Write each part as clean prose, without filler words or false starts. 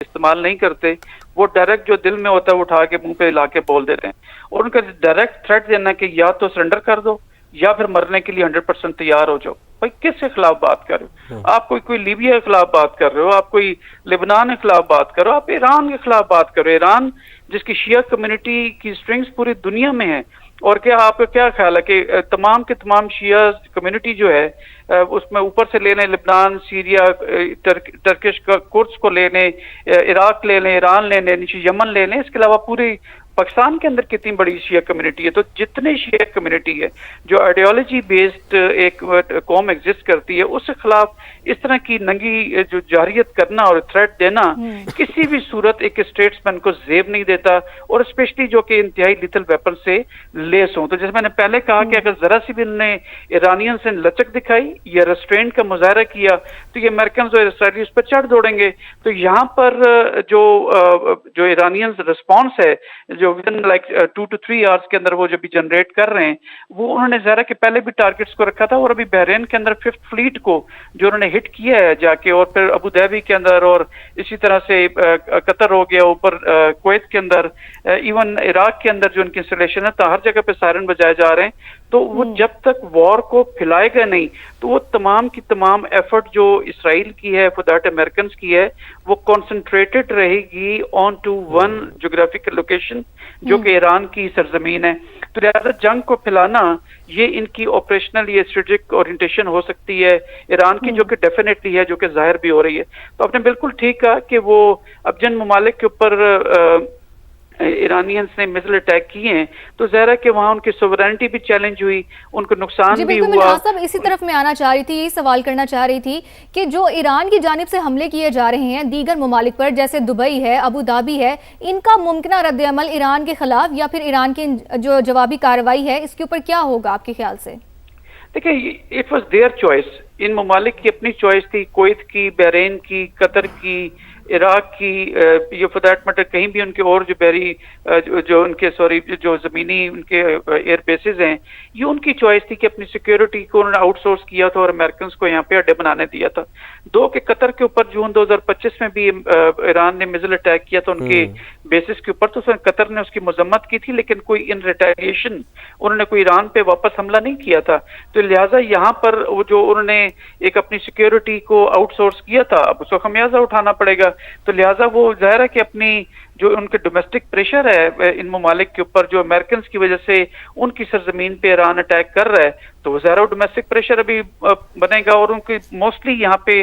इस्तेमाल नहीं करते, वो डायरेक्ट जो दिल में होता है वो उठा के मुंह पे ला के बोल देते हैं। और उनका डायरेक्ट थ्रेट देना कि या तो सरेंडर कर दो या फिर मरने के लिए 100% तैयार हो जाओ। भाई किसके खिलाफ बात कर रहे हो आप? कोई लीबिया के खिलाफ बात कर रहे हो, आप कोई लेबनान के खिलाफ बात कर रहे हो, आप ईरान के खिलाफ बात कर रहे हो। ईरान जिसकी शिया कम्युनिटी की स्ट्रिंग्स पूरी दुनिया में है। और क्या आपका क्या ख्याल है कि तमाम के तमाम शिया कम्युनिटी जो है उसमें ऊपर से लेने लेबनान, सीरिया, टर्किश कुर्द्स को लेने, इराक ले लें, ईरान ले लें, नीचे यमन ले लें, इसके अलावा पूरी पाकिस्तान के अंदर कितनी बड़ी शिया कम्युनिटी है। तो जितने शिया कम्युनिटी है जो आइडियोलॉजी बेस्ड एक कौम एग्जिस्ट करती है, उसके खिलाफ इस तरह की नंगी जो जारियत करना और थ्रेट देना किसी भी सूरत एक स्टेट्समैन को जेब नहीं देता, और स्पेशली जो कि इंतहाई लिथल वेपन से लेस हों। तो जैसे मैंने पहले कहा कि अगर जरा सी भी उन्होंने ईरानियन से लचक दिखाई या रेस्ट्रेंट का मुजाहरा किया तो ये अमेरिकन और इसराइली उस पर चढ़ दौड़ेंगे। तो यहाँ पर जो ईरानियन रिस्पॉन्स है, जो विदिन लाइक 2 to 3 आवर्स के अंदर वो जो भी जनरेट कर रहे हैं, वो उन्होंने ज़रा के पहले भी टारगेट्स को रखा था, और अभी बहरीन के अंदर 5th फ्लीट को जो उन्होंने हिट किया है जाके, और फिर अबू धाबी के अंदर, और इसी तरह से कतर हो गया ऊपर, कुवैत के अंदर, इवन इराक के अंदर जो उनकी इंस्टॉलेशन है, तो हर जगह पे सायरन बजाए जा रहे हैं। तो वो जब तक वॉर को फैलाएगा नहीं, तो वो तमाम की तमाम एफर्ट जो इसराइल की है, फॉर दैट अमेरिकन की है, वो कॉन्सेंट्रेटेड रहेगी on to one geographical location जो कि ईरान की सरजमीन है। तो लिहाजा जंग को फैलाना ये इनकी ऑपरेशनल या स्ट्रेटेजिक ओरिएंटेशन हो सकती है ईरान की, जो कि डेफिनेटली है, जो कि जाहिर भी हो रही है। तो आपने बिल्कुल ठीक कहा कि वो अब जिन ममालिक के ऊपर ईरानियंस ने मिसाइल अटैक किए हैं, तो ज़ाहिर है कि वहाँ उनकी सोवरेनिटी भी चैलेंज हुई, उनको नुकसान भी हुआ। मैं इसी तरफ में आना चाह रही थी, यही सवाल करना चाह रही थी कि जो ईरान की जानिब से हमले किए जा रहे हैं दीगर ममालिक पर, जैसे दुबई है, अबू धाबी है, इनका मुमकिन रद्द-ए-अमल ईरान के खिलाफ या फिर ईरान की जो जवाबी कार्रवाई है इसके ऊपर क्या होगा आपके ख्याल से? देखिए, इट वॉज देयर चॉइस, इन ममालिक की अपनी चॉइस थी, कुवैत की, बहरीन की, कतर की, इराक की, ये फॉर दैट मैटर कहीं भी उनके और जो बहरी जो उनके जो ज़मीनी उनके एयर बेसिस हैं, ये उनकी चॉइस थी कि अपनी सिक्योरिटी को उन्होंने आउटसोर्स किया था और अमेरिकन को यहाँ पे अड्डे बनाने दिया था। दो के कतर के ऊपर जून 2025 में भी ईरान ने मिसाइल अटैक किया था उनके बेसिस के ऊपर, तो कतर ने उसकी मजम्मत की थी, लेकिन कोई इन रिटेलिएशन उन्होंने कोई ईरान पे वापस हमला नहीं किया था। तो लिहाजा यहाँ पर वो जो उन्होंने एक अपनी सिक्योरिटी को आउटसोर्स किया था, अब उसको खमियाजा उठाना पड़ेगा। तो लिहाजा वो जाहिर है कि अपनी जो उनके डोमेस्टिक प्रेशर है इन ममालिक के ऊपर, जो अमेरिकन की वजह से उनकी सरजमीन पे ईरान अटैक कर रहा है, तो वो ज़ाहिर डोमेस्टिक प्रेशर अभी बनेगा। और उनकी मोस्टली यहाँ पे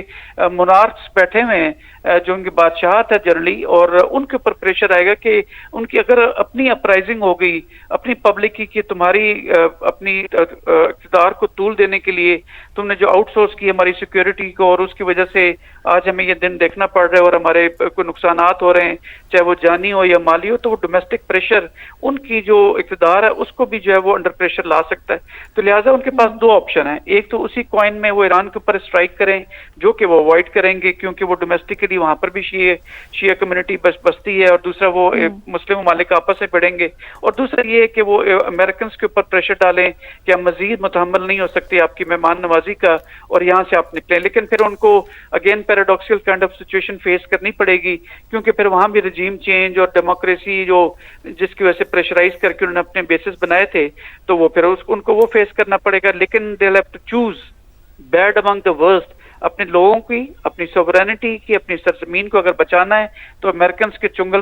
मोनार्क्स बैठे हुए हैं जो उनकी बादशाहत है जनरली, और उनके ऊपर प्रेशर आएगा कि उनकी अगर अपनी अपराइजिंग हो गई, अपनी पब्लिक की तुम्हारी अपनी इक़्तिदार को तूल देने के लिए तुमने जो आउटसोर्स की हमारी सिक्योरिटी को, और उसकी वजह से आज हमें ये दिन देखना पड़ रहा है और हमारे कोई नुकसानात हो रहे हैं, चाहे वो जानी हो या माली हो, तो वो डोमेस्टिक प्रेशर उनकी जो इक़्तिदार है उसको भी जो है वो अंडर प्रेशर ला सकता है। तो लिहाजा उनके पास दो ऑप्शन है, एक तो उसी कॉइन में वो ईरान के ऊपर स्ट्राइक करें, जो कि वो अवॉइड करेंगे क्योंकि वो डोमेस्टिकली वहां पर भी शिया कम्युनिटी बसती है, और दूसरा वो मुस्लिम ममालिक आपस में भिड़ेंगे, और दूसरा ये है कि वो अमेरिकन के ऊपर प्रेशर डालें कि हम मजीद मुतहम्मल नहीं हो सकती आपकी मेहमान नवाजी का, और यहाँ से आप निकलें। लेकिन फिर उनको again paradoxical kind of situation face करनी पड़ेगी, क्योंकि फिर वहां भी रजीम चेंज और डेमोक्रेसी जो जिसकी वजह से प्रेशराइज करके उन्होंने अपने बेसिस बनाए थे, तो वो फिर उनको वो फेस करना पड़ेगा। लेकिन they will have to choose bad among the worst. अपने लोगों की, अपनी सोवरेनिटी की, अपनी सरजमीन को अगर बचाना है तो अमेरिकन के चुंगल